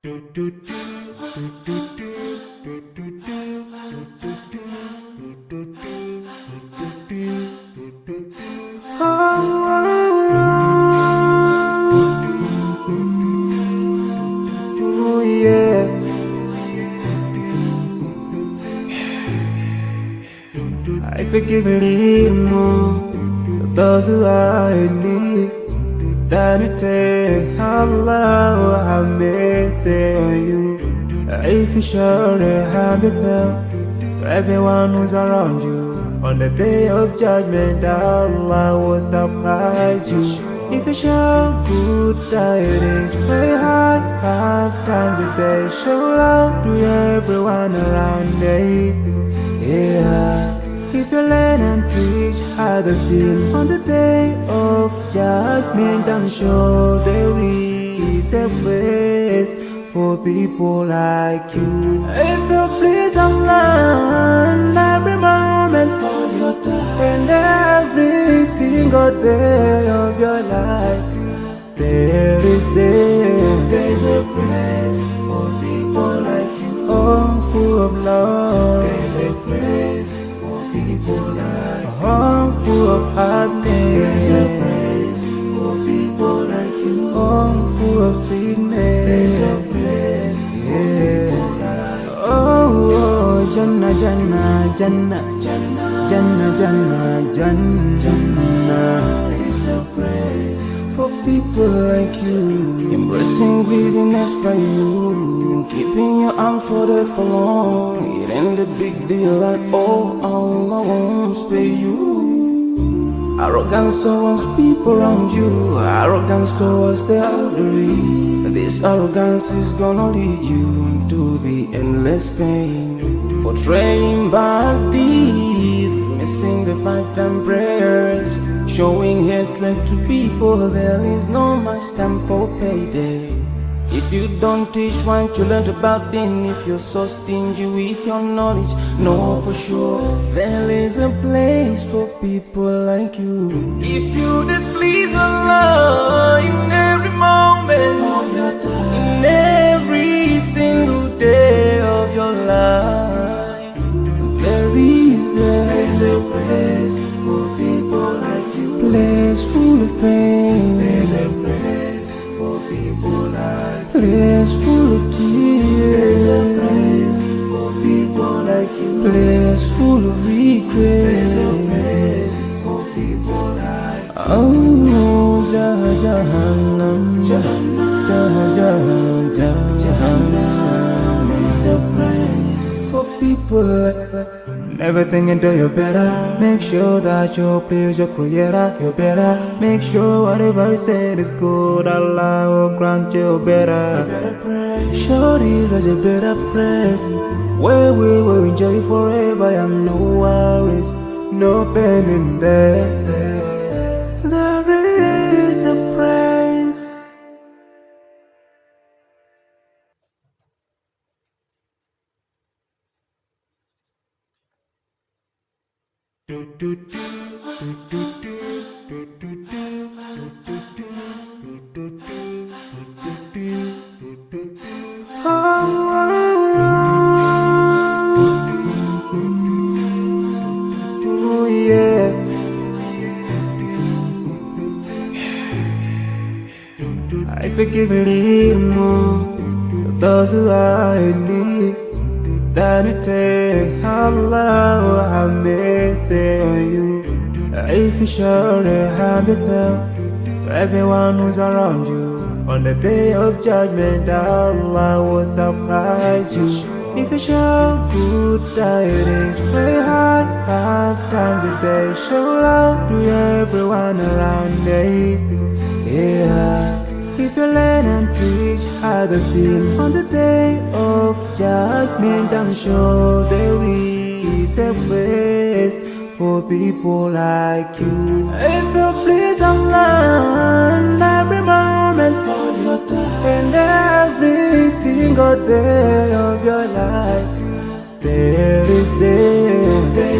Oh yeah. I forgive a little more to those who are in need. Than to take Allah have mercy on you. If you surely have yourself to everyone who's around you, on the day of judgment Allah will surprise you. If you show good tidings, pray hard 5 times a day. Show love to everyone around you. Yeah. If you learn and teach others still, on the day of judgment I'm sure there is a place for people like you. If you please Allah every moment of your time and every single day of your life, there's a place for people like you. Oh, full of love. There's a place people like a home full of happiness. There's a place for people like you. Home full of sweetness. There's a place for people like you. Oh, Jannah, Jannah, Jannah, Jannah, Jannah, Jannah, Jannah is the place for people like you. Embracing greediness by you, keeping your arms folded for long. It ain't a big deal at all. Allah won't spare you. Arrogance towards people around you, arrogance towards the elderly. This arrogance is gonna lead you to the endless pain. Portraying bad deeds, missing the 5-time prayers, showing hatred to people. There is no much time for payday. If you don't teach what you learned about them, if you're so stingy with your knowledge, know for sure there is a place for people like you. If you displease Allah in every moment of your time, in every single day of your life, there's a place for people like you. Place full of pain. There's a place for people like you. Place full of tears. There's a place for people like you. Place full of regret. There's a place for people like you. Oh, Jahannam, Jahannam, Jahannam is the place for people like you. Never think until you're better. Make sure that you please your creator. You're better. Make sure whatever you said is good. Allah will grant you better. Surely there's a better place where we will enjoy forever and no worries, no pain in there. There is the praise. Oh yeah. I forgive a little more to those who are in need. Than to take Allah have mercy on you. If you surely have yourself to everyone who's around you, on the day of judgment Allah will surprise you. If you show good tidings, pray hard 5 times a day. Show love to everyone around you. Yeah. If you learn and teach others still, on the day of judgment I'm sure there is a place for people like you. If you please Allah every moment of your time and every single day of your life, there's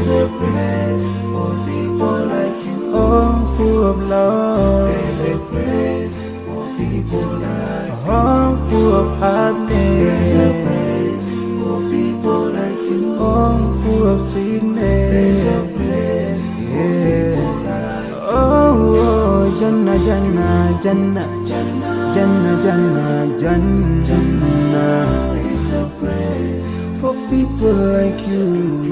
a place for people like you. Oh, full of love. There's a place for people like you. home full of happiness. There's a place for people like you. Home full of sweetness. There's a place for people like you. Oh, Jannah, Jannah, Jannah, Jannah, Jannah, Jannah, Jannah is the place for people like you.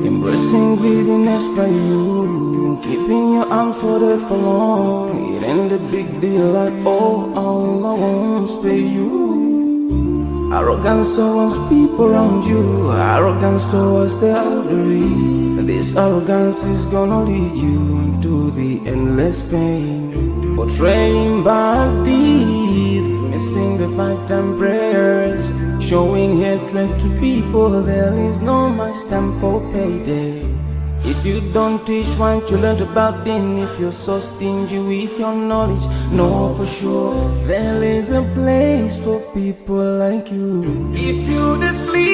Embracing greediness by you, keeping your arms folded for long. It ain't a big deal at all. Allah won't spare you. Arrogance towards people around you, arrogance towards the elderly. This arrogance is gonna lead you to the endless pain. Portraying bad deeds, missing the 5-time prayers, showing hatred to people. There is no much time for payday. If you don't teach what you learned about then, if you're so stingy with your knowledge, know for sure there is a place for people like you. If you displease